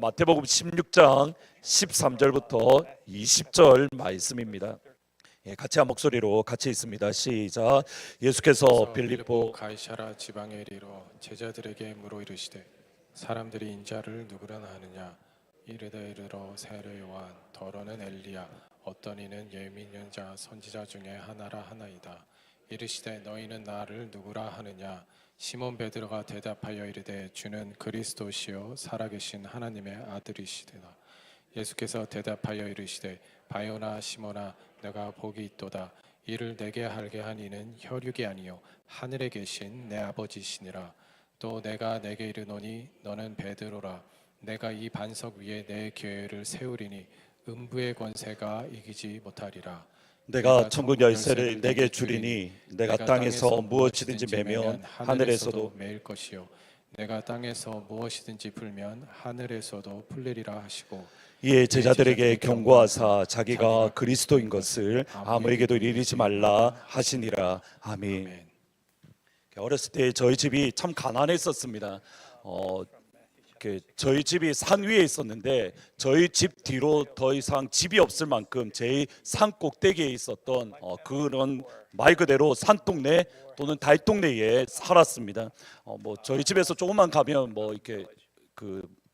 마태복음 16장 13절부터 20절 말씀입니다. 같이 한 목소리로 같이 있습니다. 시작. 예수께서 빌립보 가이사라 지방에 이르러 제자들에게 물어 이르시되 사람들이 인자를 누구라 하느냐. 이르되 이르러 세례 요한, 더러는 엘리야, 어떤 이는 예민 연자 선지자 중에 하나라 하나이다. 이르시되 너희는 나를 누구라 하느냐. 시몬 베드로가 대답하여 이르되 주는 그리스도시요 살아계신 하나님의 아들이시되다. 예수께서 대답하여 이르시되 바요나 시몬아, 내가 복이 있도다. 이를 내게 알게 한 이는 혈육이 아니요 하늘에 계신 내 아버지시니라. 또 내가 내게 이르노니 너는 베드로라. 내가 이 반석 위에 내 교회를 세우리니 음부의 권세가 이기지 못하리라. 내가 천국 열쇠를 내게 주리니 내가 땅에서 무엇이든지 매면 하늘에서도 매일 것이요 내가 땅에서 무엇이든지 풀면 하늘에서도 풀리리라 하시고, 이에 제자들에게 경고하사 자기가 그리스도인 것을 아무에게도 이르지 말라 하시니라. 아멘. 어렸을 때 저희 집이 참 가난했었습니다. 저희 집이 산 위에 있었는데 저희 집 뒤로 더 이상 집이 없을 만큼 제일 산 꼭대기에 있었던 그런 말 그대로 산동네 또는 달동네에 살았습니다. 저희 집에서 조금만 가면 이렇게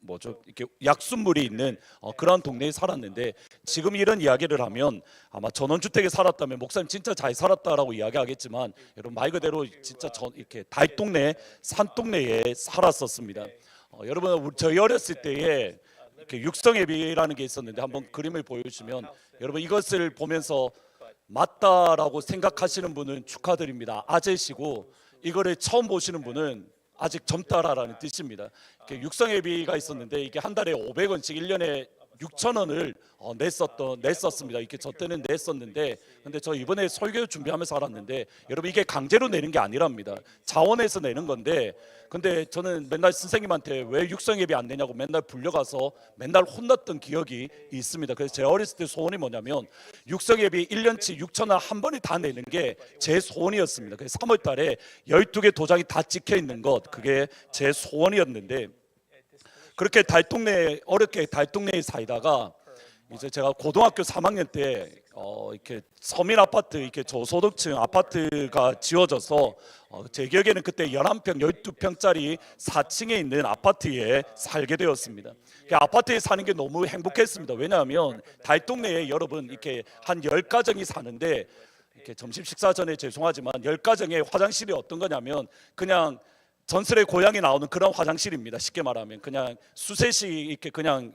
이렇게 약수물이 있는 그런 동네에 살았는데, 지금 이런 이야기를 하면 아마 전원주택에 살았다면 목사님 진짜 잘 살았다라고 이야기하겠지만, 여러분 말 그대로 진짜 이렇게 달동네 산동네에 살았었습니다. 여러분 저희 어렸을 때에 이렇게 육성예비라는 게 있었는데, 한번 그림을 보여주시면 여러분 이것을 보면서 맞다라고 생각하시는 분은 축하드립니다. 아재시고, 이거를 처음 보시는 분은 아직 젊다라는 뜻입니다. 육성예비가 있었는데 이게 한 달에 500원씩 1년에 6,000원을 냈었습니다. 이렇게 저 때는 냈었는데, 근데 저 이번에 설교 준비하면서 알았는데 여러분 이게 강제로 내는 게 아니랍니다. 자원에서 내는 건데, 근데 저는 맨날 선생님한테 왜 육성예비 안 내냐고 맨날 불려가서 맨날 혼났던 기억이 있습니다. 그래서 제 어렸을 때 소원이 뭐냐면 육성예비 1년치 6,000원 한 번에 다 내는 게 제 소원이었습니다. 그래서 3월 달에 12개 도장이 다 찍혀 있는 것, 그게 제 소원이었는데, 그렇게 어렵게 달동네에 살다가 이제 제가 고등학교 3학년 때 이렇게 서민 아파트, 이렇게 저소득층 아파트가 지어져서 제 기억에는 그때 11평, 12평짜리 4층에 있는 아파트에 살게 되었습니다. 아파트에 사는 게 너무 행복했습니다. 왜냐하면 달동네에 여러분 이렇게 한 10가정이 사는데, 이렇게 점심 식사 전에 죄송하지만 10가정의 화장실이 어떤 거냐면 그냥 전설의 고향이 나오는 그런 화장실입니다. 쉽게 말하면 그냥 수세식 이렇게 그냥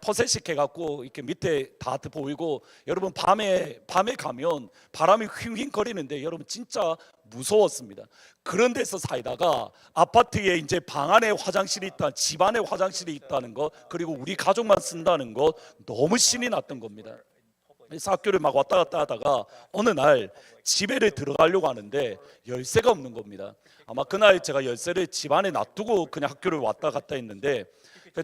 퍼세식 해갖고 이렇게 밑에 다 보이고, 여러분 밤에 가면 바람이 휘휘 거리는데 여러분 진짜 무서웠습니다. 그런 데서 살다가 아파트에 이제 방 안에 화장실이 있다, 집 안에 화장실이 있다는 것, 그리고 우리 가족만 쓴다는 것, 너무 신이 났던 겁니다. 그래서 학교를 막 왔다 갔다 하다가 어느 날 집에를 들어가려고 하는데 열쇠가 없는 겁니다. 아마 그날 제가 열쇠를 집 안에 놔두고 그냥 학교를 왔다 갔다 했는데,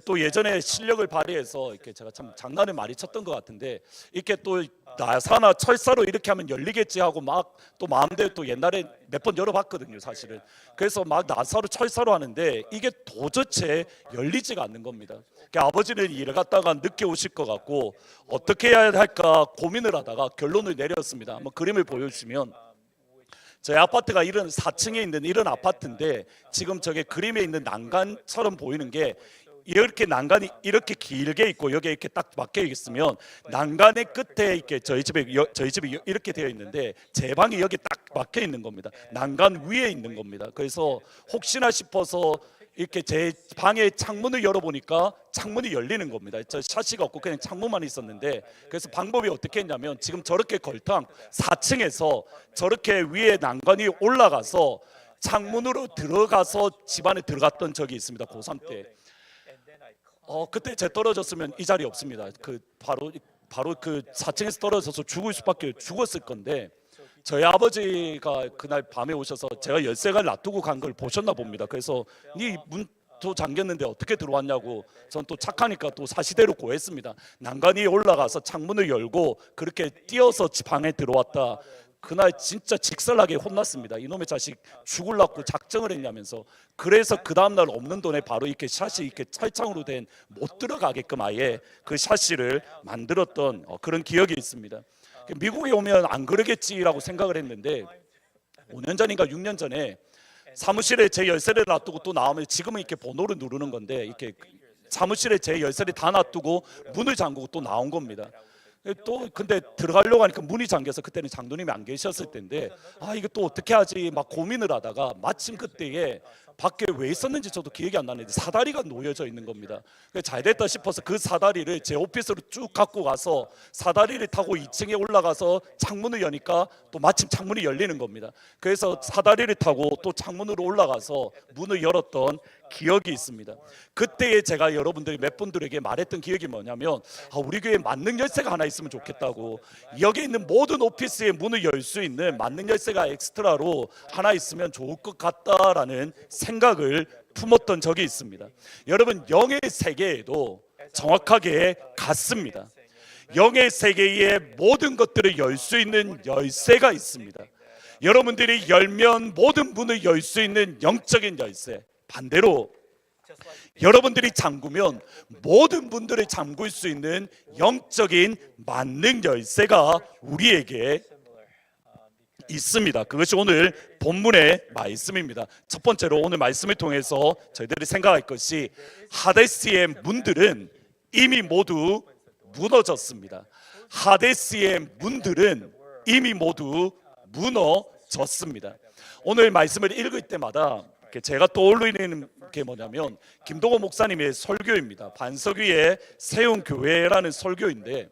또 예전에 실력을 발휘해서 이렇게 제가 참 장난을 많이 쳤던 것 같은데, 이렇게 또 나사나 철사로 이렇게 하면 열리겠지 하고 막 또 마음대로 또 옛날에 몇 번 열어봤거든요 사실은. 그래서 막 나사로 철사로 하는데 이게 도저히 열리지가 않는 겁니다. 아버지는 일을 갔다가 늦게 오실 것 같고 어떻게 해야 할까 고민을 하다가 결론을 내렸습니다. 한번 그림을 보여주시면, 저희 아파트가 이런 4층에 있는 이런 아파트인데, 지금 저게 그림에 있는 난간처럼 보이는 게 이렇게 난간이 이렇게 길게 있고 여기에 이렇게 딱 막혀 있으면 난간의 끝에 이렇게 저희 집이 이렇게 되어 있는데 제 방이 여기 딱 막혀 있는 겁니다. 난간 위에 있는 겁니다. 그래서 혹시나 싶어서 이렇게 제 방의 창문을 열어보니까 창문이 열리는 겁니다. 저 샤시가 없고 그냥 창문만 있었는데, 그래서 방법이 어떻게 했냐면 지금 저렇게 걸탕 4층에서 저렇게 위에 난간이 올라가서 창문으로 들어가서 집 안에 들어갔던 적이 있습니다. 고3 때. 그때 제 떨어졌으면 이 자리 없습니다. 바로 그 4층에서 떨어져서 죽었을 건데, 저희 아버지가 그날 밤에 오셔서 제가 열쇠가 놔두고 간 걸 보셨나 봅니다. 그래서 네 문도 잠겼는데 어떻게 들어왔냐고, 전 또 착하니까 또 사시대로 고했습니다. 난간 위에 올라가서 창문을 열고 그렇게 뛰어서 방에 들어왔다. 그날 진짜 직설하게 혼났습니다. 이놈의 자식 죽을라고 작정을 했냐면서. 그래서 그 다음날 없는 돈에 바로 이렇게 샷이 이렇게 철창으로 된 못 들어가게끔 아예 그 샷시를 만들었던 그런 기억이 있습니다. 미국에 오면 안 그러겠지라고 생각을 했는데 5년 전인가 6년 전에 사무실에 제 열쇠를 놔두고 또 나오면 지금은 이렇게 번호를 누르는 건데 이렇게 사무실에 제 열쇠를 다 놔두고 문을 잠그고 또 나온 겁니다. 또 근데 들어가려고 하니까 문이 잠겨서 그때는 장로님이 안 계셨을 때인데 이거 또 어떻게 하지 막 고민을 하다가 마침 그때에 밖에 왜 있었는지 저도 기억이 안 나는데 사다리가 놓여져 있는 겁니다. 잘 됐다 싶어서 그 사다리를 제 오피스로 쭉 갖고 가서 사다리를 타고 2층에 올라가서 창문을 여니까 또 마침 창문이 열리는 겁니다. 그래서 사다리를 타고 또 창문으로 올라가서 문을 열었던 기억이 있습니다. 그때에 제가 여러분들이 몇 분들에게 말했던 기억이 뭐냐면 우리 교회에 만능 열쇠가 하나 있으면 좋겠다고. 여기 있는 모든 오피스의 문을 열 수 있는 만능 열쇠가 엑스트라로 하나 있으면 좋을 것 같다라는 생각을 품었던 적이 있습니다. 여러분, 영의 세계에도 정확하게 같습니다. 영의 세계의 모든 것들을 열 수 있는 열쇠가 있습니다. 여러분들이 열면 모든 문을 열 수 있는 영적인 열쇠, 반대로 여러분들이 잠그면 모든 분들을 잠글 수 있는 영적인 만능 열쇠가 우리에게 있습니다. 그것이 오늘 본문의 말씀입니다. 첫 번째로 오늘 말씀을 통해서 저희들이 생각할 것이 하데스의 문들은 이미 모두 무너졌습니다. 하데스의 문들은 이미 모두 무너졌습니다. 오늘 말씀을 읽을 때마다 제가 떠올리는 게 뭐냐면 김동호 목사님의 설교입니다. 반석 위에 세운 교회라는 설교인데,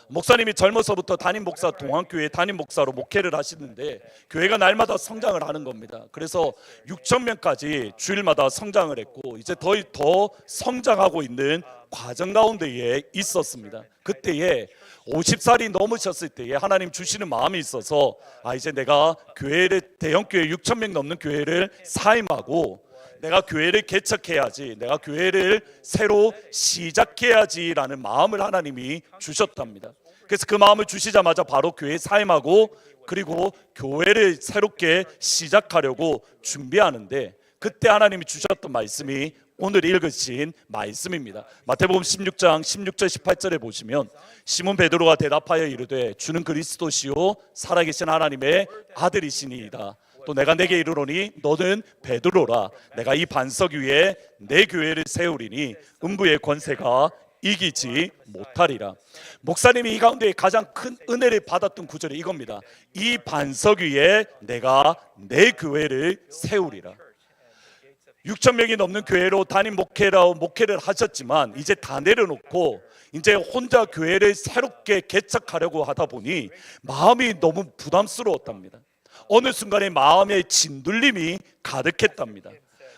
목사님이 젊어서부터 담임 목사, 동안교회 담임 목사로 목회를 하시는데 교회가 날마다 성장을 하는 겁니다. 그래서 6,000명까지 주일마다 성장을 했고 이제 더 성장하고 있는 과정 가운데에 있었습니다. 그때에 50살이 넘으셨을 때에 하나님 주시는 마음이 있어서 이제 내가 교회를, 대형교회 6,000명 넘는 교회를 사임하고 내가 교회를 개척해야지, 내가 교회를 새로 시작해야지라는 마음을 하나님이 주셨답니다. 그래서 그 마음을 주시자마자 바로 교회 사임하고 그리고 교회를 새롭게 시작하려고 준비하는데, 그때 하나님이 주셨던 말씀이 오늘 읽으신 말씀입니다. 마태복음 16장 16절 18절에 보시면 시몬 베드로가 대답하여 이르되 주는 그리스도시요 살아계신 하나님의 아들이시니이다. 또 내가 내게 이르노니 너는 베드로라. 내가 이 반석 위에 내 교회를 세우리니 음부의 권세가 이기지 못하리라. 목사님이 이 가운데 가장 큰 은혜를 받았던 구절이 이겁니다. 이 반석 위에 내가 내 교회를 세우리라. 6,000명이 넘는 교회로 담임 목회를 하셨지만 이제 다 내려놓고 이제 혼자 교회를 새롭게 개척하려고 하다 보니 마음이 너무 부담스러웠답니다. 어느 순간에 마음에 진둘림이 가득했답니다.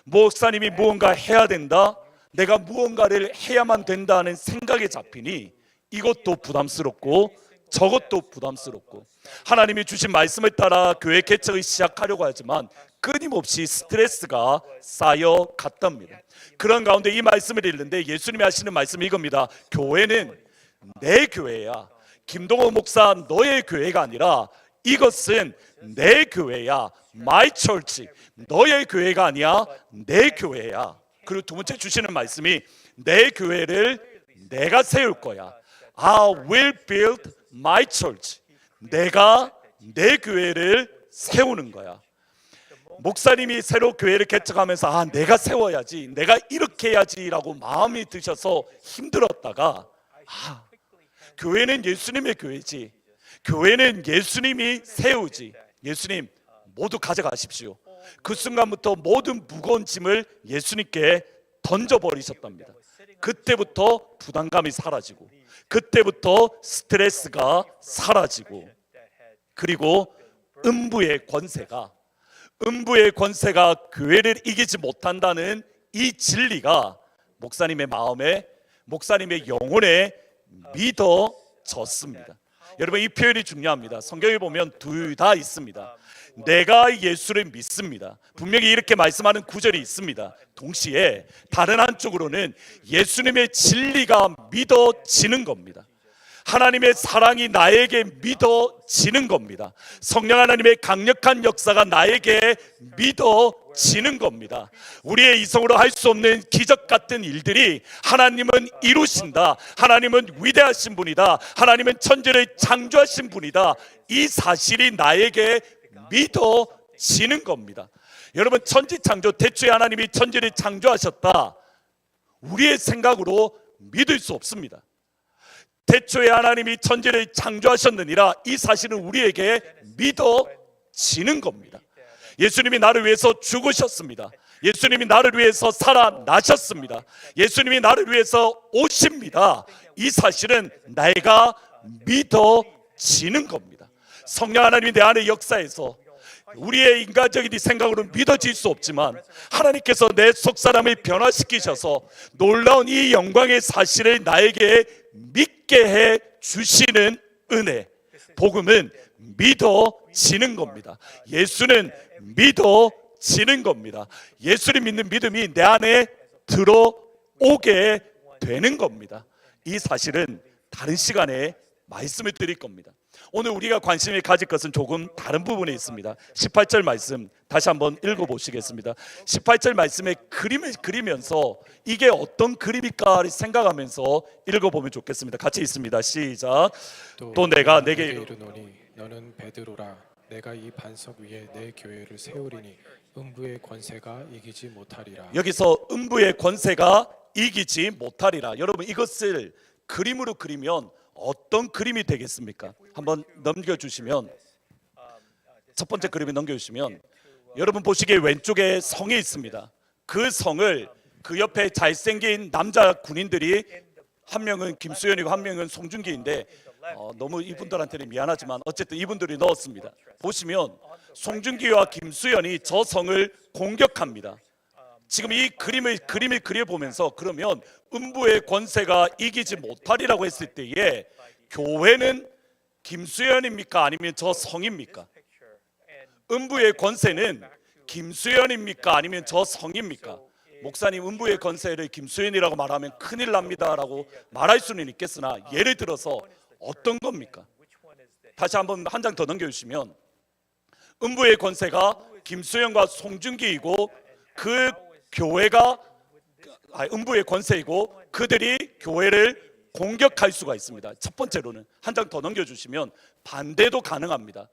목사님이 무언가 해야 된다, 내가 무언가를 해야만 된다는 생각에 잡히니 이것도 부담스럽고 저것도 부담스럽고, 하나님이 주신 말씀을 따라 교회 개척을 시작하려고 하지만 끊임없이 스트레스가 쌓여갔답니다. 그런 가운데 이 말씀을 읽는데 예수님이 하시는 말씀이 이겁니다. 교회는 내 교회야. 김동호 목사 너의 교회가 아니라 이것은 내 교회야. My church. 너의 교회가 아니야. 내 교회야. 그리고 두 번째 주시는 말씀이 내 교회를 내가 세울 거야. I will build my church. 내가 내 교회를 세우는 거야. 목사님이 새로 교회를 개척하면서 내가 세워야지, 내가 이렇게 해야지라고 마음이 드셔서 힘들었다가 교회는 예수님의 교회지, 교회는 예수님이 세우지, 예수님 모두 가져가십시오. 그 순간부터 모든 무거운 짐을 예수님께 던져버리셨답니다. 그때부터 부담감이 사라지고, 그때부터 스트레스가 사라지고, 그리고 음부의 권세가 교회를 이기지 못한다는 이 진리가 목사님의 마음에, 목사님의 영혼에 믿어졌습니다. 여러분, 이 표현이 중요합니다. 성경에 보면 둘 다 있습니다. 내가 예수를 믿습니다. 분명히 이렇게 말씀하는 구절이 있습니다. 동시에 다른 한쪽으로는 예수님의 진리가 믿어지는 겁니다. 하나님의 사랑이 나에게 믿어지는 겁니다. 성령 하나님의 강력한 역사가 나에게 믿어지는 겁니다. 우리의 이성으로 할 수 없는 기적 같은 일들이 하나님은 이루신다. 하나님은 위대하신 분이다. 하나님은 천지를 창조하신 분이다. 이 사실이 나에게 믿어지는 겁니다. 여러분, 천지 창조, 태초에 하나님이 천지를 창조하셨다. 우리의 생각으로 믿을 수 없습니다. 태초에 하나님이 천지를 창조하셨느니라, 이 사실은 우리에게 믿어지는 겁니다. 예수님이 나를 위해서 죽으셨습니다. 예수님이 나를 위해서 살아나셨습니다. 예수님이 나를 위해서 오십니다. 이 사실은 내가 믿어지는 겁니다. 성령 하나님이 내 안에 역사해서 우리의 인간적인 생각으로는 믿어질 수 없지만 하나님께서 내 속사람을 변화시키셔서 놀라운 이 영광의 사실을 나에게 믿게 해 주시는 은혜, 복음은 믿어지는 겁니다. 예수는 믿어지는 겁니다. 예수를 믿는 믿음이 내 안에 들어오게 되는 겁니다. 이 사실은 다른 시간에 말씀을 드릴 겁니다. 오늘 우리가 관심을 가질 것은 조금 다른 부분에 있습니다. 18절 말씀 다시 한번 읽어보시겠습니다. 18절 말씀에 그림을 그리면서 이게 어떤 그림일까를 생각하면서 읽어보면 좋겠습니다. 같이 있습니다. 시작. 또 내가 내게 이르노니 너는 베드로라. 내가 이 반석 위에 내 교회를 세우리니 음부의 권세가 이기지 못하리라. 여기서 음부의 권세가 이기지 못하리라. 여러분, 이것을 그림으로 그리면 어떤 그림이 되겠습니까? 한번 넘겨주시면, 첫 번째 그림을 넘겨주시면, 여러분 보시기에 왼쪽에 성이 있습니다. 그 성을 그 옆에 잘생긴 남자 군인들이, 한 명은 김수현이고 한 명은 송중기인데 너무 이분들한테는 미안하지만 어쨌든 이분들이 넣었습니다. 보시면 송중기와 김수현이 저 성을 공격합니다. 지금 이 그림을 그려보면서, 그러면 음부의 권세가 이기지 못하리라고 했을 때에 교회는 김수현입니까? 아니면 저 성입니까? 음부의 권세는 김수현입니까? 아니면 저 성입니까? 목사님, 음부의 권세를 김수현이라고 말하면 큰일 납니다라고 말할 수는 있겠으나, 예를 들어서 어떤 겁니까? 다시 한번 한 장 더 넘겨주시면, 음부의 권세가 김수현과 송중기이고 그 교회가 음부의 권세이고 그들이 교회를 공격할 수가 있습니다. 첫 번째로는 한 장 더 넘겨주시면 반대도 가능합니다.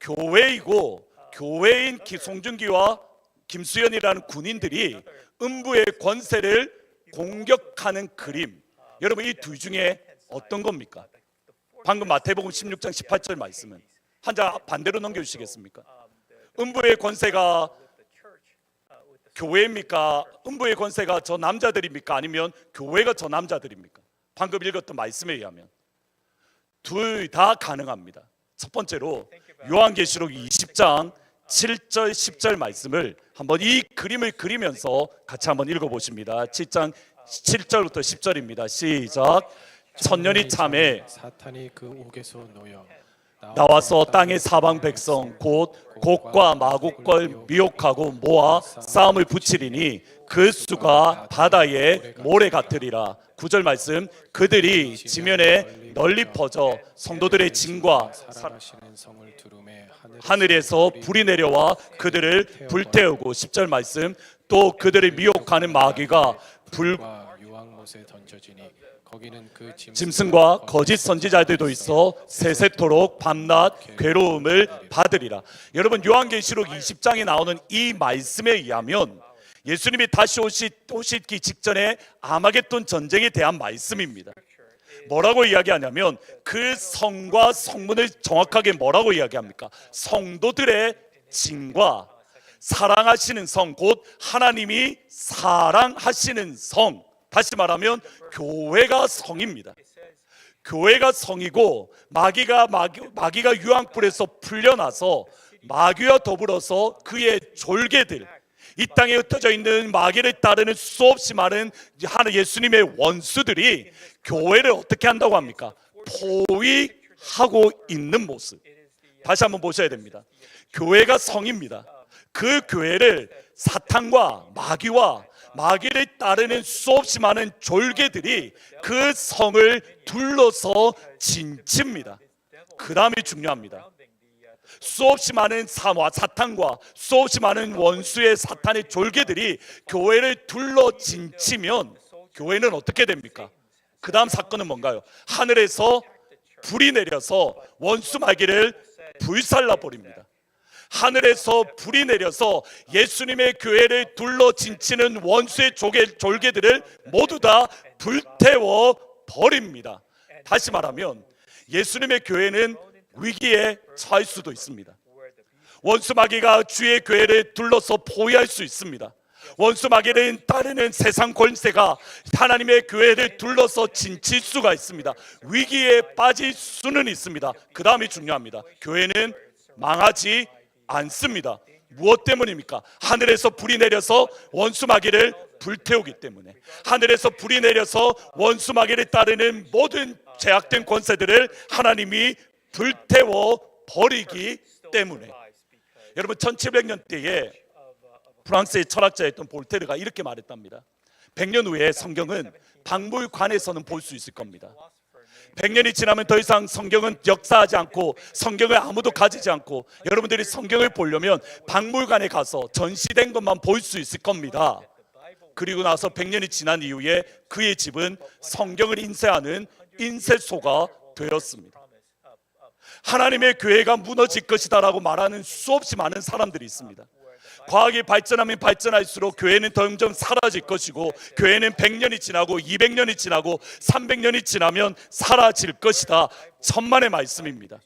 교회이고 교회인 송중기와 김수현이라는 군인들이 음부의 권세를 공격하는 그림, 여러분 이 둘 중에 어떤 겁니까? 방금 마태복음 16장 18절 말씀은 한 장 반대로 넘겨주시겠습니까? 음부의 권세가 교회입니까? 음부의 권세가 저 남자들입니까? 아니면 교회가 저 남자들입니까? 방금 읽었던 말씀에 의하면 둘 다 가능합니다. 첫 번째로 요한계시록 20장 7절 10절 말씀을 한번 이 그림을 그리면서 같이 한번 읽어보십니다. 7장 7절부터 10절입니다. 시작. 천년이 참에 사탄이 그 옥에서 놓여 나와서 땅의 사방 백성 곧 곡과 마곡걸 미혹하고 모아 싸움을 붙이리니 그 수가 바다의 모래 같으리라. 9절 말씀, 그들이 지면에 널리 퍼져 성도들의 진과 살아나시는 성을 두루매 하늘에서 불이 내려와 그들을 불태우고, 10절 말씀, 또 그들을 미혹하는 마귀가 불과 유황못에 던져지니 거기는 그 짐승과 거짓 선지자들도 있어 세세토록 밤낮 괴로움을 받으리라. 여러분, 요한계시록 20장에 나오는 이 말씀에 의하면 예수님이 다시 오시기 직전에 아마겟돈 전쟁에 대한 말씀입니다. 뭐라고 이야기하냐면 그 성과 성문을 정확하게 뭐라고 이야기합니까? 성도들의 진과 사랑하시는 성, 곧 하나님이 사랑하시는 성, 다시 말하면 교회가 성입니다. 교회가 성이고 마귀가 유황불에서 풀려나서 마귀와 더불어서 그의 졸개들, 이 땅에 흩어져 있는 마귀를 따르는 수없이 많은 예수님의 원수들이 교회를 어떻게 한다고 합니까? 포위하고 있는 모습. 다시 한번 보셔야 됩니다. 교회가 성입니다. 그 교회를 사탄과 마귀와 마귀를 따르는 수없이 많은 졸개들이 그 성을 둘러서 진칩니다. 그 다음이 중요합니다. 수없이 많은 사탄과 수없이 많은 원수의 사탄의 졸개들이 교회를 둘러 진치면 교회는 어떻게 됩니까? 그 다음 사건은 뭔가요? 하늘에서 불이 내려서 원수 마귀를 불살라 버립니다. 하늘에서 불이 내려서 예수님의 교회를 둘러 진치는 원수의 졸개들을 모두 다 불태워 버립니다. 다시 말하면 예수님의 교회는 위기에 처할 수도 있습니다. 원수 마귀가 주의 교회를 둘러서 포위할 수 있습니다. 원수 마귀를 따르는 세상 권세가 하나님의 교회를 둘러서 진칠 수가 있습니다. 위기에 빠질 수는 있습니다. 그 다음이 중요합니다. 교회는 망하지 않습니다. 무엇 때문입니까? 하늘에서 불이 내려서 원수 마귀를 불태우기 때문에, 하늘에서 불이 내려서 원수 마귀를 따르는 모든 제약된 권세들을 하나님이 불태워 버리기 때문에. 여러분 1700년대에 프랑스의 철학자였던 볼테르가 이렇게 말했답니다. 100년 후에 성경은 박물관에서는 볼 수 있을 겁니다. 100년이 지나면 더 이상 성경은 역사하지 않고 성경을 아무도 가지지 않고 여러분들이 성경을 보려면 박물관에 가서 전시된 것만 볼 수 있을 겁니다. 그리고 나서 100년이 지난 이후에 그의 집은 성경을 인쇄하는 인쇄소가 되었습니다. 하나님의 교회가 무너질 것이다 라고 말하는 수없이 많은 사람들이 있습니다. 과학이 발전하면 발전할수록 교회는 점점 사라질 것이고, 교회는 100년이 지나고 200년이 지나고 300년이 지나면 사라질 것이다. 천만의 말씀입니다.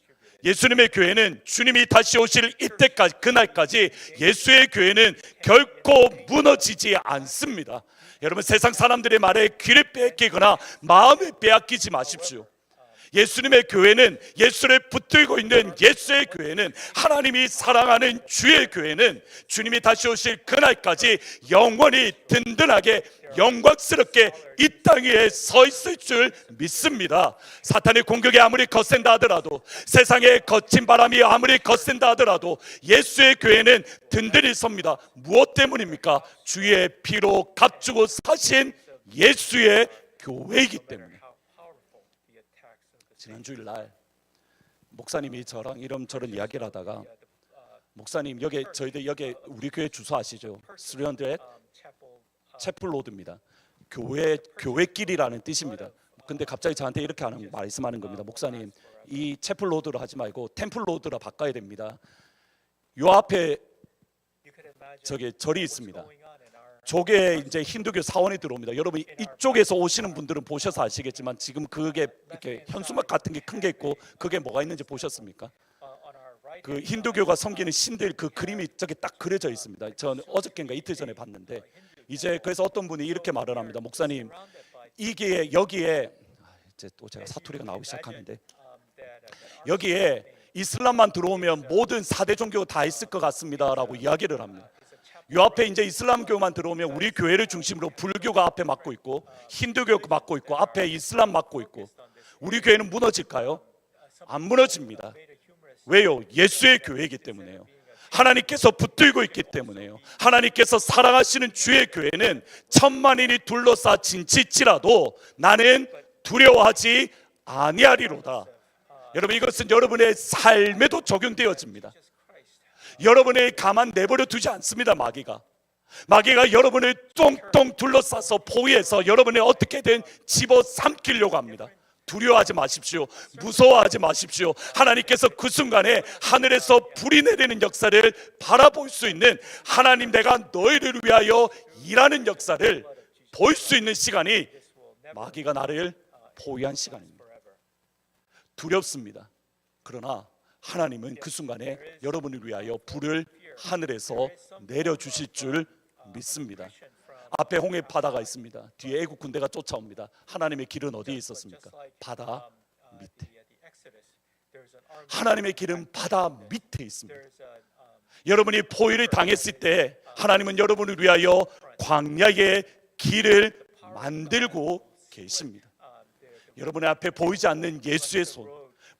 예수님의 교회는 주님이 다시 오실 이때까지, 그날까지 예수의 교회는 결코 무너지지 않습니다. 여러분, 세상 사람들의 말에 귀를 빼앗기거나 마음을 빼앗기지 마십시오. 예수님의 교회는, 예수를 붙들고 있는 예수의 교회는, 하나님이 사랑하는 주의 교회는 주님이 다시 오실 그날까지 영원히 든든하게 영광스럽게 이 땅 위에 서 있을 줄 믿습니다. 사탄의 공격이 아무리 거센다 하더라도, 세상의 거친 바람이 아무리 거센다 하더라도 예수의 교회는 든든히 섭니다. 무엇 때문입니까? 주의 피로 값주고 사신 예수의 교회이기 때문에. 지난 주일날 목사님이 저랑 이런저런 이야기를 하다가, 목사님 여기 저희들 여기 우리 교회 주소 아시죠? 300 채플 로드입니다. 교회길이라는 뜻입니다. 근데 갑자기 저한테 이렇게 말씀하는 겁니다. 목사님, 이 채플 로드로 하지 말고 템플 로드로 바꿔야 됩니다. 요 앞에 저기 절이 있습니다. 저게 이제 힌두교 사원이 들어옵니다. 여러분 이쪽에서 오시는 분들은 보셔서 아시겠지만 지금 그게 이렇게 현수막 같은 게 큰 게 있고, 그게 뭐가 있는지 보셨습니까? 그 힌두교가 섬기는 신들 그 그림이 저기 딱 그려져 있습니다. 저는 어저께인가 이틀 전에 봤는데, 이제 그래서 어떤 분이 이렇게 말을 합니다. 목사님, 이게 여기에 이제 또 제가 사투리가 나오기 시작하는데, 여기에 이슬람만 들어오면 모든 4대 종교 다 있을 것 같습니다라고 이야기를 합니다. 요 앞에 이제 이슬람교만 들어오면 우리 교회를 중심으로 불교가 앞에 맡고 있고, 힌두교가 맡고 있고, 앞에 이슬람 맡고 있고, 우리 교회는 무너질까요? 안 무너집니다. 왜요? 예수의 교회이기 때문에요. 하나님께서 붙들고 있기 때문에요. 하나님께서 사랑하시는 주의 교회는 천만인이 둘러싸 진칠지라도 나는 두려워하지 아니하리로다. 여러분, 이것은 여러분의 삶에도 적용되어집니다. 여러분을 가만 내버려 두지 않습니다. 마귀가 여러분을 똥똥 둘러싸서 포위해서 여러분을 어떻게든 집어삼키려고 합니다. 두려워하지 마십시오. 무서워하지 마십시오. 하나님께서 그 순간에 하늘에서 불이 내리는 역사를 바라볼 수 있는, 하나님 내가 너희를 위하여 일하는 역사를 볼 수 있는 시간이 마귀가 나를 포위한 시간입니다. 두렵습니다. 그러나 하나님은 그 순간에 여러분을 위하여 불을 하늘에서 내려주실 줄 믿습니다. 앞에 홍해 바다가 있습니다. 뒤에 애국 군대가 쫓아옵니다. 하나님의 길은 어디에 있었습니까? 바다 밑에. 하나님의 길은 바다 밑에 있습니다. 여러분이 포위를 당했을 때 하나님은 여러분을 위하여 광야의 길을 만들고 계십니다. 여러분의 앞에 보이지 않는 예수의 손,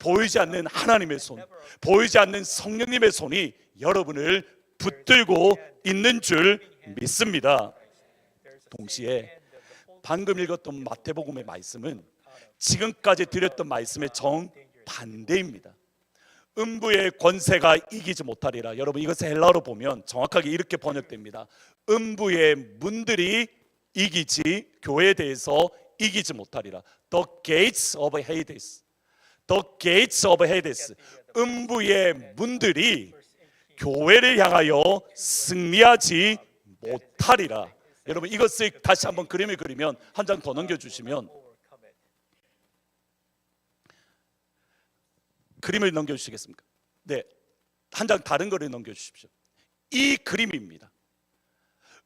보이지 않는 하나님의 손, 보이지 않는 성령님의 손이 여러분을 붙들고 있는 줄 믿습니다. 동시에 방금 읽었던 마태복음의 말씀은 지금까지 드렸던 말씀의 정반대입니다. 음부의 권세가 이기지 못하리라. 여러분, 이것을 헬라어로 보면 정확하게 이렇게 번역됩니다. 음부의 문들이 이기지, 교회에 대해서 이기지 못하리라. The gates of Hades. The gates of Hades. 음부의 문들이 교회를 향하여 승리하지 못하리라. 여러분, 이것을 다시 한번 그림을 그리면 한 장 더 넘겨주시면, 그림을 넘겨주시겠습니까? 네, 한 장 다른 거를 넘겨주십시오. 이 그림입니다.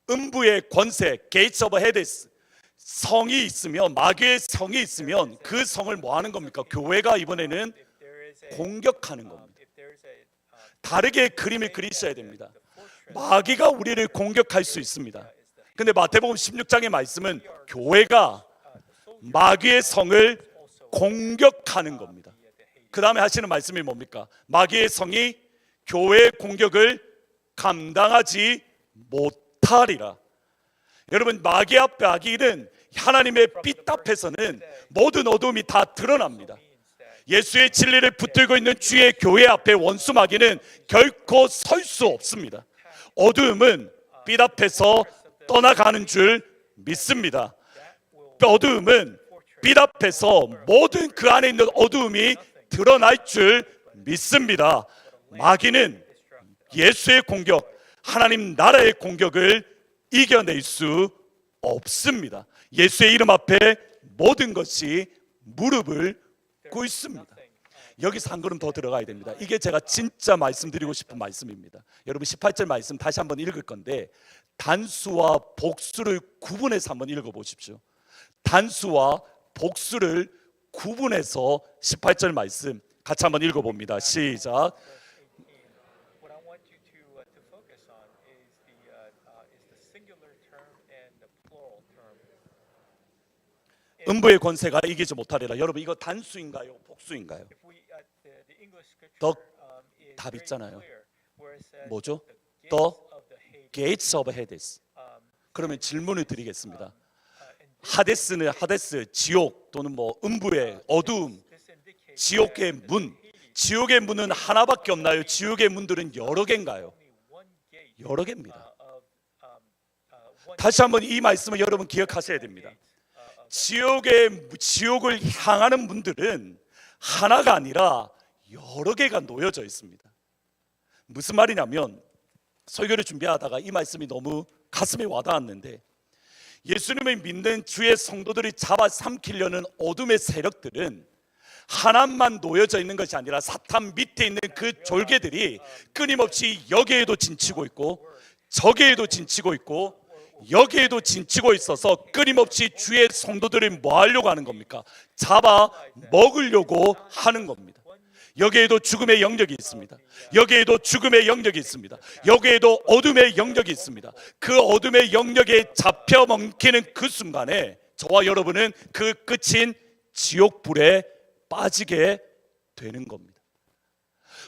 음부의 권세, Gates of Hades, 성이 있으면, 마귀의 성이 있으면 그 성을 뭐 하는 겁니까? 교회가 이번에는 공격하는 겁니다. 다르게 그림을 그리셔야 됩니다. 마귀가 우리를 공격할 수 있습니다. 근데 마태복음 16장의 말씀은 교회가 마귀의 성을 공격하는 겁니다. 그 다음에 하시는 말씀이 뭡니까? 마귀의 성이 교회의 공격을 감당하지 못하리라. 여러분, 마귀 앞에 마귀는 하나님의 빛 앞에서는 모든 어둠이 다 드러납니다. 예수의 진리를 붙들고 있는 주의 교회 앞에 원수 마귀는 결코 설 수 없습니다. 어두움은 빛 앞에서 떠나가는 줄 믿습니다. 어두움은 빛 앞에서 모든 그 안에 있는 어두움이 드러날 줄 믿습니다. 마귀는 예수의 공격, 하나님 나라의 공격을 이겨낼 수 없습니다. 예수의 이름 앞에 모든 것이 무릎을 꿇습니다. 여기서 한 걸음 더 들어가야 됩니다. 이게 제가 진짜 말씀드리고 싶은 말씀입니다. 여러분, 18절 말씀 다시 한번 읽을 건데 단수와 복수를 구분해서 한번 읽어보십시오. 단수와 복수를 구분해서 18절 말씀 같이 한번 읽어봅니다. 시작. What I want you to focus on is the singular term and the plural term. 음부의 권세가 이기지 못하리라. 여러분, 이거 단수인가요? 복수인가요? If we the English scripture 더 is 답 very 있잖아요. clear, where it says 뭐죠? the The gates of gates of the Hades. Hades. 그러면 질문을 드리겠습니다. And 하데스는 하데스, 지옥 또는 뭐 음부의 어두움, this indicates 지옥의 문. 지옥의 문은 하나밖에 없나요? 지옥의 문들은 여러 개인가요? only one gate 여러 개입니다. of one 다시 한번 이 말씀을 여러분 기억하셔야 됩니다. 지옥을 향하는 문들은 하나가 아니라 여러 개가 놓여져 있습니다. 무슨 말이냐면, 설교를 준비하다가 이 말씀이 너무 가슴에 와닿았는데, 예수님을 믿는 주의 성도들이 잡아삼키려는 어둠의 세력들은 하나만 놓여져 있는 것이 아니라 사탄 밑에 있는 그 졸개들이 끊임없이 여기에도 진치고 있고 저기에도 진치고 있고 여기에도 진치고 있어서 끊임없이 주의 성도들을 뭐 하려고 하는 겁니까? 잡아 먹으려고 하는 겁니다. 여기에도 죽음의 영역이 있습니다. 여기에도 죽음의 영역이 있습니다. 여기에도 어둠의 영역이 있습니다. 그 어둠의 영역에 잡혀 먹히는 그 순간에 저와 여러분은 그 끝인 지옥불에 빠지게 되는 겁니다.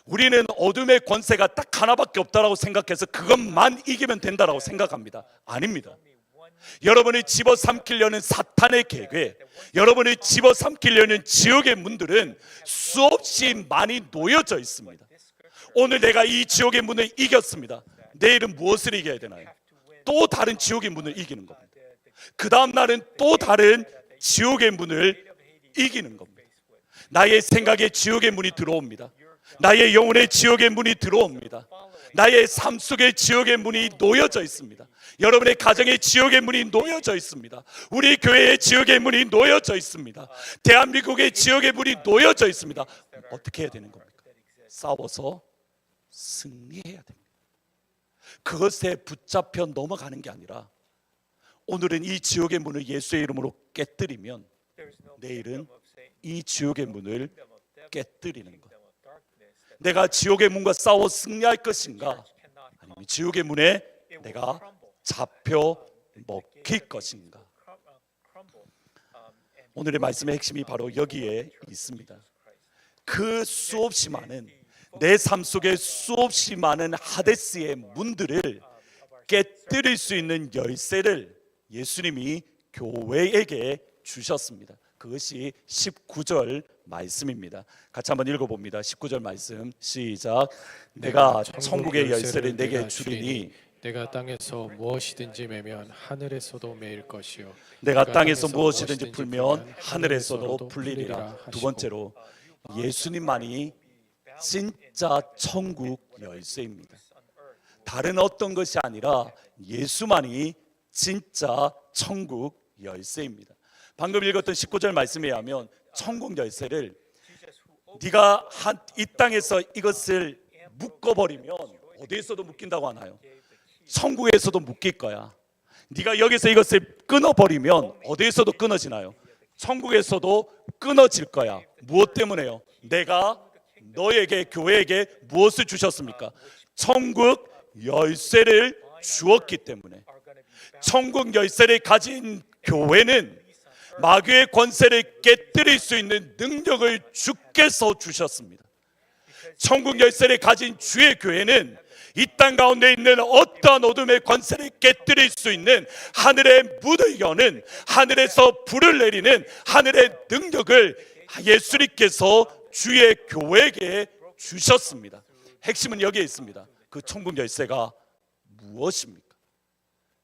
우리는 어둠의 권세가 딱 하나밖에 없다라고 생각해서 그것만 이기면 된다라고 생각합니다. 아닙니다. 여러분이 집어삼키려는 사탄의 계획, 여러분이 집어삼키려는 지옥의 문들은 수없이 많이 놓여져 있습니다. 오늘 내가 이 지옥의 문을 이겼습니다. 내일은 무엇을 이겨야 되나요? 또 다른 지옥의 문을 이기는 겁니다. 그 다음 날은 또 다른 지옥의 문을 이기는 겁니다. 나의 생각에 지옥의 문이 들어옵니다. 나의 영혼의 지옥의 문이 들어옵니다. 나의 삶 속에 지옥의 문이 놓여져 있습니다. 여러분의 가정에 지옥의 문이 놓여져 있습니다. 우리 교회에 지옥의 문이 놓여져 있습니다. 대한민국의 지옥의 문이 놓여져 있습니다. 어떻게 해야 되는 겁니까? 싸워서 승리해야 됩니다. 그것에 붙잡혀 넘어가는 게 아니라 오늘은 이 지옥의 문을 예수의 이름으로 깨뜨리면 내일은 이 지옥의 문을 깨뜨리는 것. 내가 지옥의 문과 싸워 승리할 것인가, 아니면 지옥의 문에 내가 잡혀 먹힐 것인가. 오늘의 말씀의 핵심이 바로 여기에 있습니다. 그 수없이 많은 내 삶 속에 수없이 많은 하데스의 문들을 깨뜨릴 수 있는 열쇠를 예수님이 교회에게 주셨습니다. 그것이 19절 말씀입니다. 같이 한번 읽어봅니다. 19절 말씀 시작. 내가 천국의 열쇠를 내게 주리니 내가 땅에서 무엇이든지 매면 하늘에서도 매일 것이요 내가 땅에서 무엇이든지 풀면 하늘에서도 풀리리라. 두 번째로 예수님만이 진짜 천국 열쇠입니다. 다른 어떤 것이 아니라 예수만이 진짜 천국 열쇠입니다. 방금 읽었던 19절 말씀에 의하면 천국 열쇠를 네가 이 땅에서 이것을 묶어버리면 어디에서도 묶인다고 하나요? 천국에서도 묶일 거야. 네가 여기서 이것을 끊어버리면 어디에서도 끊어지나요? 천국에서도 끊어질 거야. 무엇 때문에요? 내가 너에게 교회에게 무엇을 주셨습니까? 천국 열쇠를 주었기 때문에. 천국 열쇠를 가진 교회는 마귀의 권세를 깨뜨릴 수 있는 능력을 주께서 주셨습니다. 천국 열쇠를 가진 주의 교회는 이 땅 가운데 있는 어떠한 어둠의 권세를 깨뜨릴 수 있는 하늘의 문을 여는, 하늘에서 불을 내리는 하늘의 능력을 예수님께서 주의 교회에게 주셨습니다. 핵심은 여기에 있습니다. 그 천국 열쇠가 무엇입니까?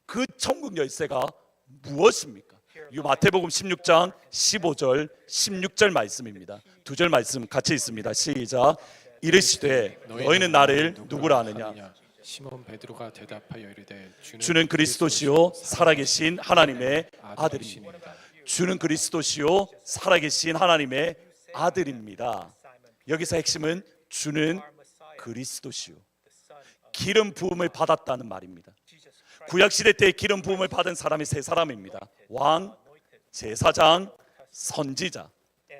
그 천국 열쇠가 무엇입니까? 이 마태복음 16장 15절 16절 말씀입니다. 두 절 말씀 같이 있습니다. 시작. 이르시되 너희는 나를 누구라 아느냐? 시몬 베드로가 대답하여 이르되 주는 그리스도시요 살아계신 하나님의 아들입니다. 주는 그리스도시요 살아계신 하나님의 아들입니다. 여기서 핵심은 주는 그리스도시요, 기름 부음을 받았다는 말입니다. 구약시대 때 기름 부음을 받은 사람이 세 사람입니다. 왕, 제사장, 선지자.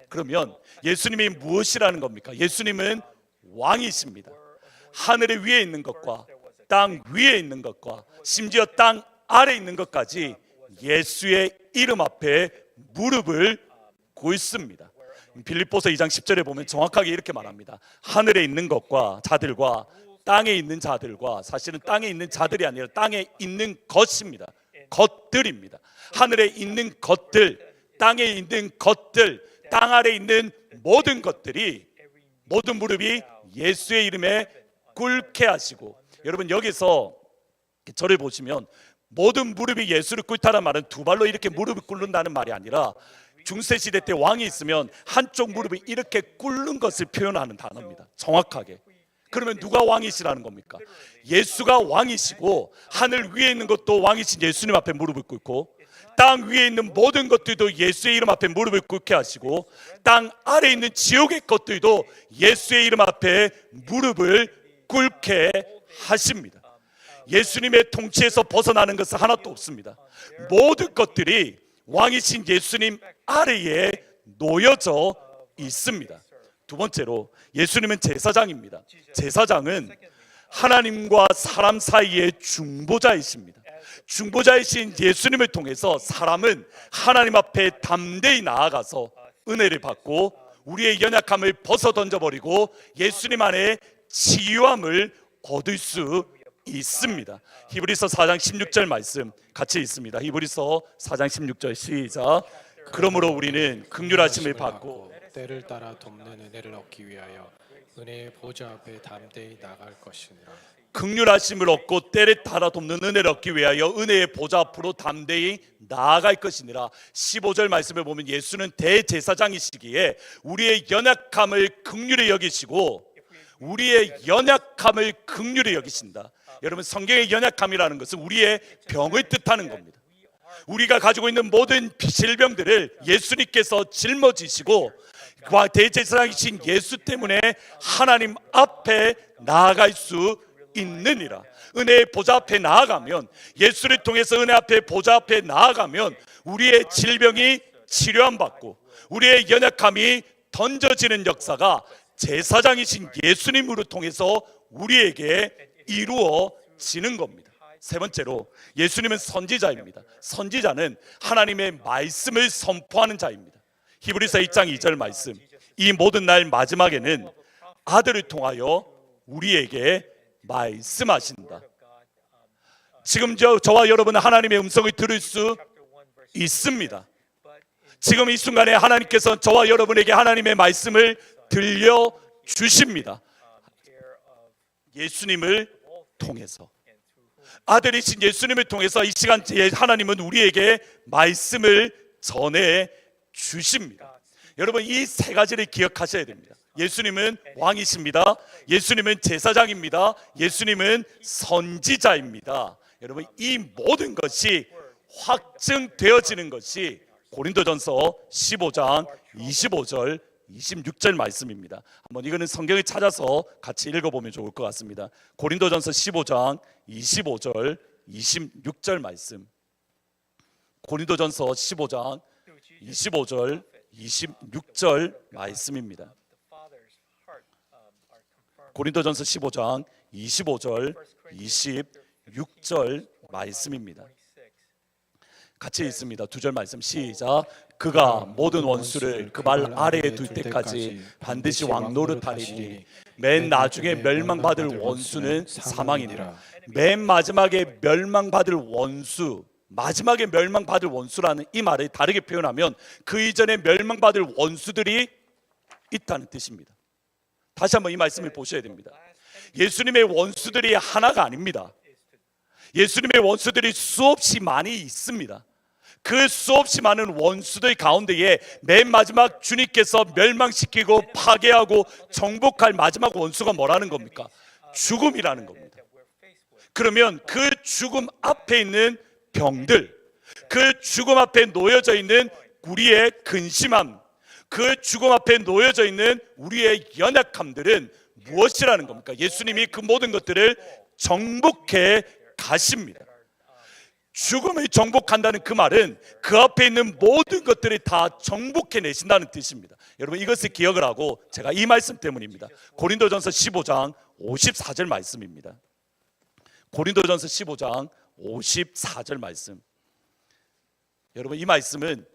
그러면 예수님이 무엇이라는 겁니까? 예수님은 왕이십니다. 하늘 위에 있는 것과 땅 위에 있는 것과 심지어 땅 아래에 있는 것까지 예수의 이름 앞에 무릎을 꿇습니다. 빌립보서 2장 10절에 보면 정확하게 이렇게 말합니다. 하늘에 있는 것과 자들과 땅에 있는 자들과, 사실은 땅에 있는 자들이 아니라 땅에 있는 것입니다. 것들입니다. 하늘에 있는 것들, 땅에 있는 것들, 땅 아래에 있는 모든 것들이, 모든 무릎이 예수의 이름에 꿇게 하시고, 여러분 여기서 저를 보시면 모든 무릎이 예수를 꿇다는 말은 두 발로 이렇게 무릎을 꿇는다는 말이 아니라 중세시대 때 왕이 있으면 한쪽 무릎을 이렇게 꿇는 것을 표현하는 단어입니다. 정확하게. 그러면 누가 왕이시라는 겁니까? 예수가 왕이시고 하늘 위에 있는 것도 왕이신 예수님 앞에 무릎을 꿇고, 땅 위에 있는 모든 것들도 예수의 이름 앞에 무릎을 꿇게 하시고, 땅 아래에 있는 지옥의 것들도 예수의 이름 앞에 무릎을 꿇게 하십니다. 예수님의 통치에서 벗어나는 것은 하나도 없습니다. 모든 것들이 왕이신 예수님 아래에 놓여져 있습니다. 두 번째로 예수님은 제사장입니다. 제사장은 하나님과 사람 사이의 중보자이십니다. 중보자이신 예수님을 통해서 사람은 하나님 앞에 담대히 나아가서 은혜를 받고 우리의 연약함을 벗어 던져버리고 예수님 안에 치유함을 얻을 수 있습니다. 히브리서 4장 16절 말씀 같이 있습니다. 히브리서 4장 16절 시작. 그러므로 우리는 긍휼하심을 받고 때를 따라 돕는 은혜를 얻기 위하여 은혜의 보좌 앞에 담대히 나갈 것이니라. 긍휼하심을 얻고 때를 따라 돕는 은혜를 얻기 위하여 은혜의 보좌 앞으로 담대히 나아갈 것이니라. 15절 말씀을 보면 예수는 대제사장이시기에 우리의 연약함을 긍휼히 여기시고, 우리의 연약함을 긍휼히 여기신다. 여러분, 성경의 연약함이라는 것은 우리의 병을 뜻하는 겁니다. 우리가 가지고 있는 모든 질병들을 예수님께서 짊어지시고 대제사장이신 예수 때문에 하나님 앞에 나아갈 수 있느니라. 은혜의 보좌 앞에 나아가면, 예수를 통해서 은혜 앞에 보좌 앞에 나아가면 우리의 질병이 치료함 받고 우리의 연약함이 던져지는 역사가 제사장이신 예수님으로 통해서 우리에게 이루어지는 겁니다. 세 번째로 예수님은 선지자입니다. 선지자는 하나님의 말씀을 선포하는 자입니다. 히브리서 2장 2절 말씀, 이 모든 날 마지막에는 아들을 통하여 우리에게 말씀하신다. 지금 저와 여러분은 하나님의 음성을 들을 수 있습니다. 지금 이 순간에 하나님께서 저와 여러분에게 하나님의 말씀을 들려 주십니다. 예수님을 통해서, 아들이신 예수님을 통해서 이 시간 하나님은 우리에게 말씀을 전해 주십니다. 여러분, 이 세 가지를 기억하셔야 됩니다. 예수님은 왕이십니다. 예수님은 제사장입니다. 예수님은 선지자입니다. 여러분, 이 모든 것이 확증되어지는 것이 고린도전서 15장 25절 26절 말씀입니다. 한번 이거는 성경을 찾아서 같이 읽어보면 좋을 것 같습니다. 고린도전서 15장 25절 26절 말씀. 고린도전서 15장 25절 26절 말씀입니다. 고린도전서 15장 25절 26절 말씀입니다. 같이 읽습니다. 두 절 말씀 시작. 그가 모든 원수를 그 발 아래에 둘 때까지 반드시 왕노릇하리니 맨 나중에 멸망받을 원수는 사망이니라. 맨 마지막에 멸망받을 원수, 마지막에 멸망받을 원수라는 이 말을 다르게 표현하면 그 이전에 멸망받을 원수들이 있다는 뜻입니다. 다시 한번 이 말씀을 보셔야 됩니다. 예수님의 원수들이 하나가 아닙니다. 예수님의 원수들이 수없이 많이 있습니다. 그 수없이 많은 원수들 가운데에 맨 마지막 주님께서 멸망시키고 파괴하고 정복할 마지막 원수가 뭐라는 겁니까? 죽음이라는 겁니다. 그러면 그 죽음 앞에 있는 병들, 그 죽음 앞에 놓여져 있는 우리의 근심함, 그 죽음 앞에 놓여져 있는 우리의 연약함들은 무엇이라는 겁니까? 예수님이 그 모든 것들을 정복해 가십니다. 죽음을 정복한다는 그 말은 그 앞에 있는 모든 것들을 다 정복해 내신다는 뜻입니다. 여러분, 이것을 기억을 하고, 제가 이 말씀 때문입니다. 고린도전서 15장 54절 말씀입니다. 고린도전서 15장 54절 말씀. 여러분, 이 말씀은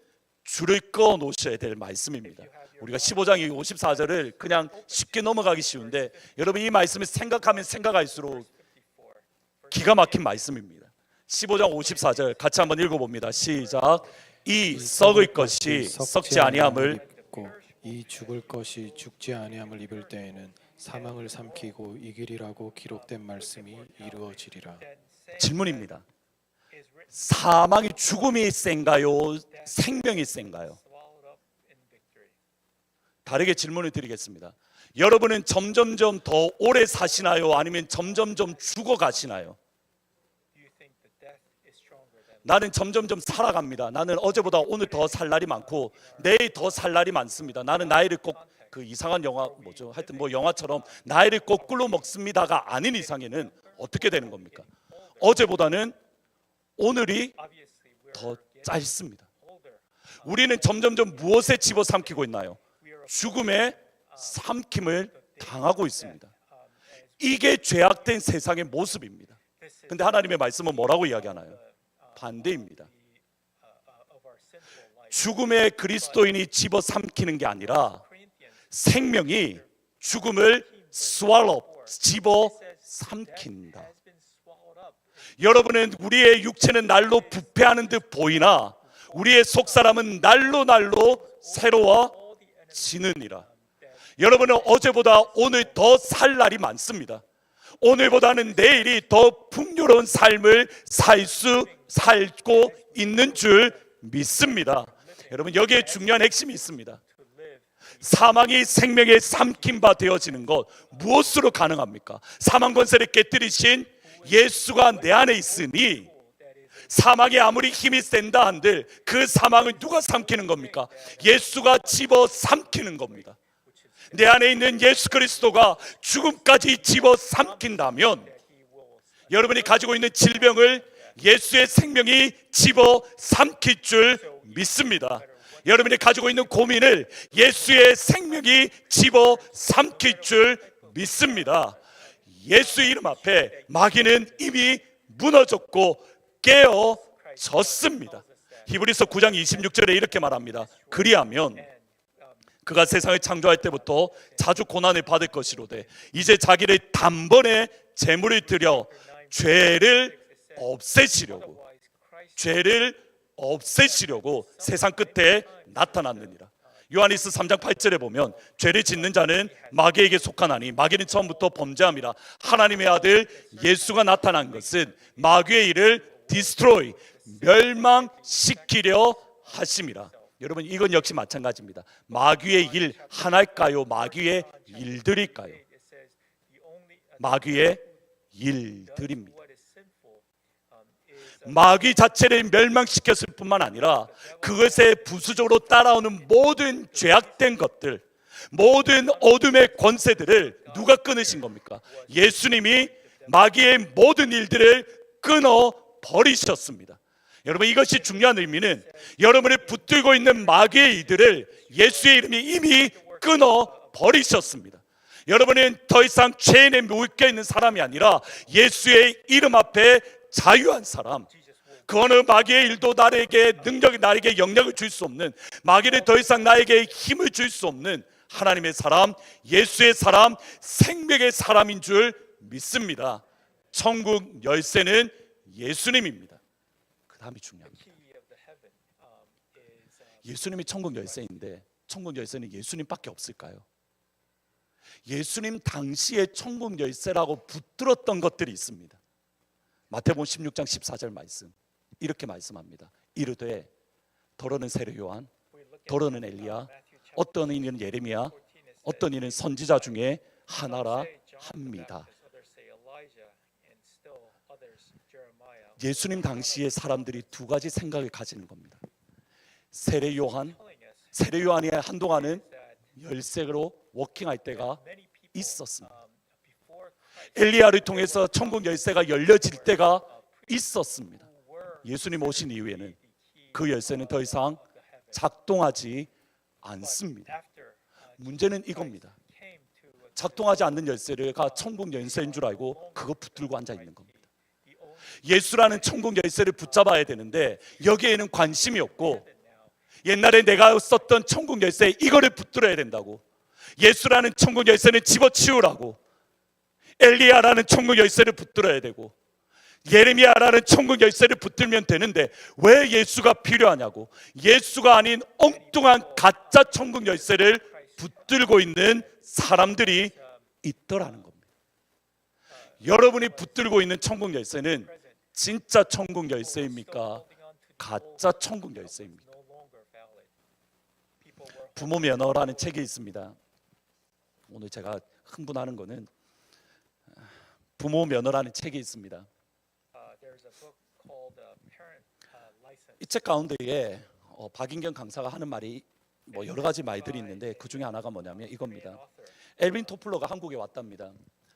줄을 꺼 놓으셔야 될 말씀입니다. 우리가 15장 54절을 그냥 쉽게 넘어가기 쉬운데, 여러분, 이 말씀을 생각하면 생각할수록 기가 막힌 말씀입니다. 15장 54절 같이 한번 읽어봅니다. 시작. 이 썩을 것이 썩지 아니함을 입고 이 죽을 것이 죽지 아니함을 입을 때에는 사망을 삼키고 이기리라고 기록된 말씀이 이루어지리라. 질문입니다. 사망이, 죽음이 센가요? 생명이 센가요? 다르게 질문을 드리겠습니다. 여러분은 점점점 더 오래 사시나요? 아니면 점점점 죽어가시나요? 나는 점점점 살아갑니다. 나는 어제보다 오늘 더 살 날이 많고 내일 더 살 날이 많습니다. 나는 나이를 꼭, 그 이상한 영화 뭐죠? 하여튼 뭐 영화처럼 나이를 거꾸로 먹습니다가 아닌 이상에는 어떻게 되는 겁니까? 어제보다는 오늘이 더 짧습니다. 우리는 점점점 무엇에 집어삼키고 있나요? 죽음의 삼킴을 당하고 있습니다. 이게 죄악된 세상의 모습입니다. 근데 하나님의 말씀은 뭐라고 이야기하나요? 반대입니다. 죽음의 그리스도인이 집어삼키는 게 아니라 생명이 죽음을 swallow, 집어삼킨다. 여러분은 우리의 육체는 날로 부패하는 듯 보이나 우리의 속사람은 날로 새로워지느니라. 여러분은 어제보다 오늘 더 살 날이 많습니다. 오늘보다는 내일이 더 풍요로운 삶을 살고 있는 줄 믿습니다. 여러분, 여기에 중요한 핵심이 있습니다. 사망이 생명의 삼킨 바 되어지는 것, 무엇으로 가능합니까? 사망 권세를 깨뜨리신 예수가 내 안에 있으니 사망이 아무리 힘이 센다 한들 그 사망을 누가 삼키는 겁니까? 예수가 집어 삼키는 겁니다. 내 안에 있는 예수 그리스도가 죽음까지 집어 삼킨다면 여러분이 가지고 있는 질병을 예수의 생명이 집어 삼킬 줄 믿습니다. 여러분이 가지고 있는 고민을 예수의 생명이 집어 삼킬 줄 믿습니다. 예수의 이름 앞에 마귀는 이미 무너졌고 깨어졌습니다. 히브리서 9장 26절에 이렇게 말합니다. 그리하면 그가 세상을 창조할 때부터 자주 고난을 받을 것이로되 이제 자기를 단번에 제물을 드려 죄를 없애시려고, 죄를 없애시려고 세상 끝에 나타났느니라. 요한일서 3장 8절에 보면 죄를 짓는 자는 마귀에게 속하나니 마귀는 처음부터 범죄함이라. 하나님의 아들 예수가 나타난 것은 마귀의 일을 destroy, 멸망시키려 하심이라. 여러분, 이건 역시 마찬가지입니다. 마귀의 일 하나일까요? 마귀의 일들일까요? 마귀의 일들입니다. 마귀 자체를 멸망시켰을 뿐만 아니라 그것에 부수적으로 따라오는 모든 죄악된 것들, 모든 어둠의 권세들을 누가 끊으신 겁니까? 예수님이 마귀의 모든 일들을 끊어 버리셨습니다. 여러분, 이것이 중요한 의미는 여러분을 붙들고 있는 마귀의 일들을 예수의 이름이 이미 끊어 버리셨습니다. 여러분은 더 이상 죄인에 묶여 있는 사람이 아니라 예수의 이름 앞에 자유한 사람. 그 어느 마귀의 일도 나에게 영향을 줄 수 없는, 마귀는 더 이상 나에게 힘을 줄 수 없는 하나님의 사람, 예수의 사람, 생명의 사람인 줄 믿습니다. 천국 열쇠는 예수님입니다. 그 다음이 중요합니다. 예수님이 천국 열쇠인데 천국 열쇠는 예수님밖에 없을까요? 예수님 당시에 천국 열쇠라고 붙들었던 것들이 있습니다. 마태복음 16장 14절 말씀 이렇게 말씀합니다. 이르되 더러는 세례 요한, 더러는 엘리야, 어떤 이는 예레미야, 어떤 이는 선지자 중에 하나라 합니다. 예수님 당시에 사람들이 두 가지 생각을 가지는 겁니다. 세례 요한이 한동안은 열쇠로 워킹할 때가 있었습니다. 엘리야를 통해서 천국 열쇠가 열려질 때가 있었습니다. 예수님 오신 이후에는 그 열쇠는 더 이상 작동하지 않습니다. 문제는 이겁니다. 작동하지 않는 열쇠가 천국 열쇠인 줄 알고 그거 붙들고 앉아 있는 겁니다. 예수라는 천국 열쇠를 붙잡아야 되는데 여기에는 관심이 없고, 옛날에 내가 썼던 천국 열쇠 이거를 붙들어야 된다고, 예수라는 천국 열쇠는 집어치우라고, 엘리야라는 천국 열쇠를 붙들어야 되고, 예레미야라는 천국 열쇠를 붙들면 되는데 왜 예수가 필요하냐고, 예수가 아닌 엉뚱한 가짜 천국 열쇠를 붙들고 있는 사람들이 있더라는 겁니다. 여러분이 붙들고 있는 천국 열쇠는 진짜 천국 열쇠입니까? 가짜 천국 열쇠입니까? 부모 면허라는 책이 있습니다. 오늘 제가 흥분하는 거는 부모 면허라는 책이 있습니다. 이 책 가운데에 박인경 강사가 하는 말이 여러 가지 말들이 있는데 그 중에 하나가 뭐냐면 이겁니다. 엘빈 토플러가 한국에 왔답니다.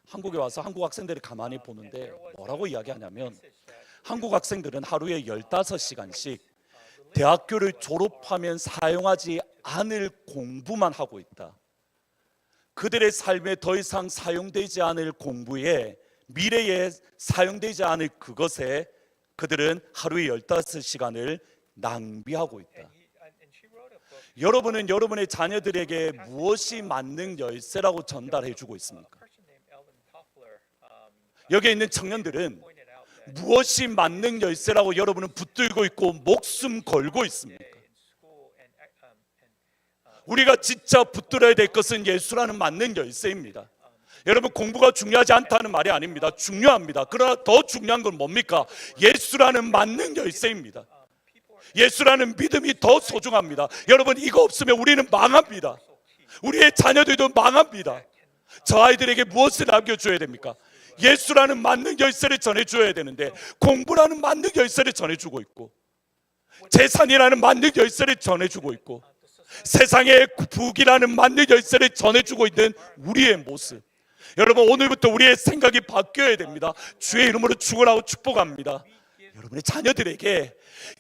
한국에 와서 한국 학생들을 가만히 보는데 뭐라고 이야기하냐면, 한국 학생들은 하루에 15시간씩 대학교를 졸업하면 사용하지 않을 공부만 하고 있다. 그들의 삶에 더 이상 사용되지 않을 공부에, 미래에 사용되지 않을 그것에 그들은 하루에 15시간을 낭비하고 있다. 여러분은 여러분의 자녀들에게 무엇이 만능 열쇠라고 전달해 주고 있습니까? 여기에 있는 청년들은 무엇이 만능 열쇠라고 여러분은 붙들고 있고 목숨 걸고 있습니까? 우리가 진짜 붙들어야 될 것은 예수라는 만능 열쇠입니다. 여러분, 공부가 중요하지 않다는 말이 아닙니다. 중요합니다. 그러나 더 중요한 건 뭡니까? 예수라는 만능 열쇠입니다. 예수라는 믿음이 더 소중합니다. 여러분, 이거 없으면 우리는 망합니다. 우리의 자녀들도 망합니다. 저 아이들에게 무엇을 남겨줘야 됩니까? 예수라는 만능 열쇠를 전해줘야 되는데 공부라는 만능 열쇠를 전해주고 있고, 재산이라는 만능 열쇠를 전해주고 있고, 세상의 부귀라는 만능 열쇠를 전해주고 있는 우리의 모습. 여러분, 오늘부터 우리의 생각이 바뀌어야 됩니다. 주의 이름으로 축원하고 축복합니다. 여러분의 자녀들에게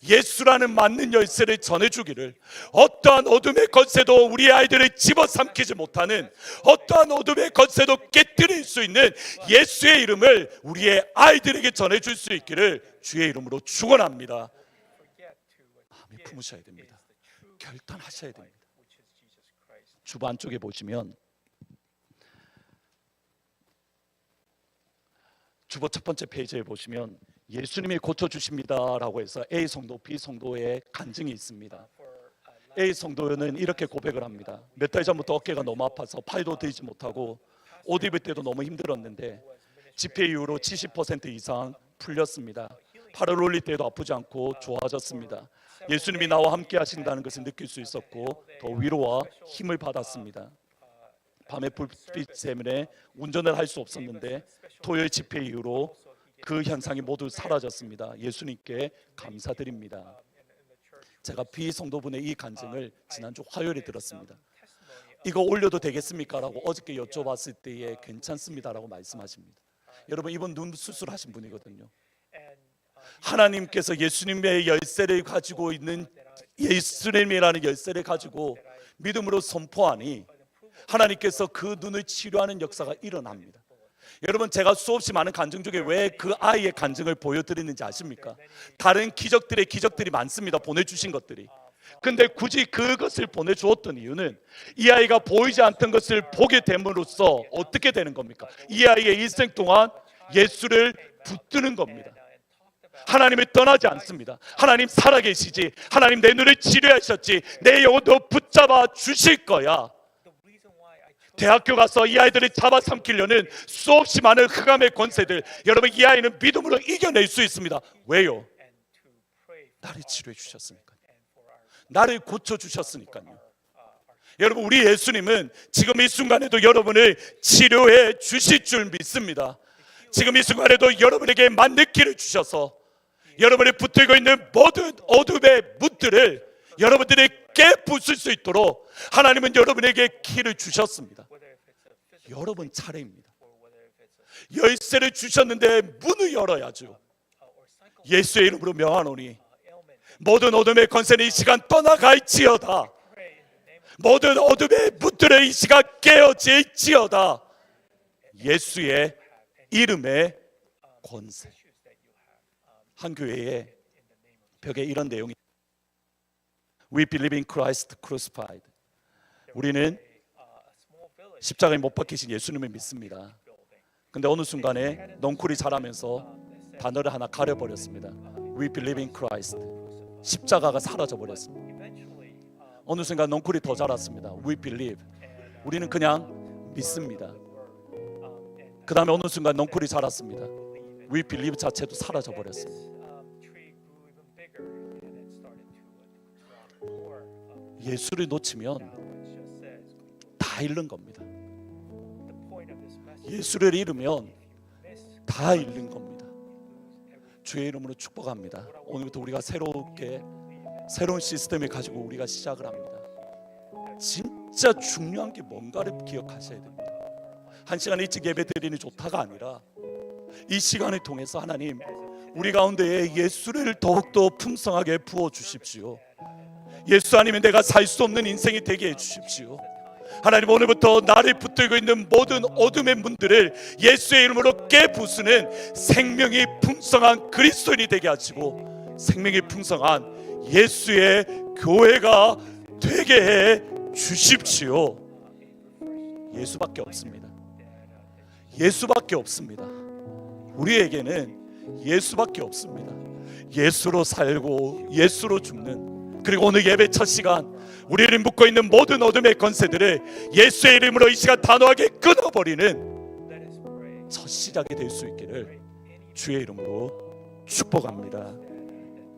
예수라는 만능 열쇠를 전해주기를, 어떠한 어둠의 권세도 우리의 아이들을 집어삼키지 못하는, 어떠한 어둠의 권세도 깨뜨릴 수 있는 예수의 이름을 우리의 아이들에게 전해줄 수 있기를 주의 이름으로 축원합니다. 마음이 품으셔야 됩니다. 결단하셔야 됩니다. 주보 안쪽에 보시면 주보 첫 번째 페이지에 보시면 예수님이 고쳐주십니다라고 해서 A 성도, B 성도의 간증이 있습니다. A 성도는 이렇게 고백을 합니다. 몇 달 전부터 어깨가 너무 아파서 팔도 들지 못하고 옷 입을 때도 너무 힘들었는데 집회 이후로 70% 이상 풀렸습니다. 팔을 올릴 때도 아프지 않고 좋아졌습니다. 예수님이 나와 함께 하신다는 것을 느낄 수 있었고 더 위로와 힘을 받았습니다. 밤에 불빛 때문에 운전을 할 수 없었는데 토요일 집회 이후로 그 현상이 모두 사라졌습니다. 예수님께 감사드립니다. 제가 B 성도분의 이 간증을 지난주 화요일에 들었습니다. 이거 올려도 되겠습니까? 라고 어저께 여쭤봤을 때에 괜찮습니다라고 말씀하십니다. 여러분, 이분 눈 수술하신 분이거든요. 하나님께서 예수님의 열쇠를 가지고 있는, 예수님이라는 열쇠를 가지고 믿음으로 선포하니 하나님께서 그 눈을 치료하는 역사가 일어납니다. 여러분, 제가 수없이 많은 간증 중에 왜 그 아이의 간증을 보여드리는지 아십니까? 다른 기적들이 많습니다. 보내주신 것들이. 근데 굳이 그것을 보내주었던 이유는 이 아이가 보이지 않던 것을 보게 됨으로써 어떻게 되는 겁니까? 이 아이의 일생 동안 예수를 붙드는 겁니다. 하나님을 떠나지 않습니다. 하나님 살아계시지, 하나님 내 눈을 치료하셨지, 내 영혼도 붙잡아 주실 거야. 대학교 가서 이 아이들을 잡아삼키려는 수없이 많은 흑암의 권세들, 여러분, 이 아이는 믿음으로 이겨낼 수 있습니다. 왜요? 나를 치료해 주셨으니까요. 나를 고쳐 주셨으니까요. 여러분, 우리 예수님은 지금 이 순간에도 여러분을 치료해 주실 줄 믿습니다. 지금 이 순간에도 여러분에게 맞는 길을 주셔서 여러분이 붙들고 있는 모든 어둠의 문들을 여러분들이 깨부술 수 있도록 하나님은 여러분에게 길을 주셨습니다. 여러분 차례입니다. 열쇠를 주셨는데 문을 열어야죠. 예수의 이름으로 명하노니 모든 어둠의 권세는 이 시간 떠나갈지어다. 모든 어둠의 문들을 이 시간 깨어질지어다. 예수의 이름의 권세. 한 교회에 벽에 이런 내용이, We believe in Christ crucified. 우리는 십자가에 못 박히신 예수님을 믿습니다. 근데 어느 순간에 넝쿨이 자라면서 단어를 하나 가려버렸습니다. We believe in Christ. 십자가가 사라져버렸습니다. 어느 순간 넝쿨이 더 자랐습니다. We believe. 우리는 그냥 믿습니다. 그 다음에 어느 순간 넝쿨이 자랐습니다. We believe 자체도 사라져버렸습니다. 예수를 놓치면 다 잃는 겁니다. 예수를 잃으면 다 잃는 겁니다. 주의 이름으로 축복합니다. 오늘부터 우리가 새로운 시스템을 가지고 우리가 시작을 합니다. 진짜 중요한 게 뭔가를 기억하셔야 됩니다. 한 시간 일찍 예배 드리니 좋다가 아니라 이 시간을 통해서 하나님, 우리 가운데에 예수를 더욱더 풍성하게 부어 주십시오. 예수 아니면 내가 살 수 없는 인생이 되게 해 주십시오. 하나님, 오늘부터 나를 붙들고 있는 모든 어둠의 문들을 예수의 이름으로 깨부수는 생명이 풍성한 그리스도인이 되게 하시고 생명이 풍성한 예수의 교회가 되게 해 주십시오. 예수밖에 없습니다. 예수밖에 없습니다. 우리에게는 예수밖에 없습니다. 예수로 살고 예수로 죽는, 그리고 오늘 예배 첫 시간 우리를 묶고 있는 모든 어둠의 권세들을 예수의 이름으로 이 시간 단호하게 끊어버리는 첫 시작이 될 수 있기를 주의 이름으로 축복합니다.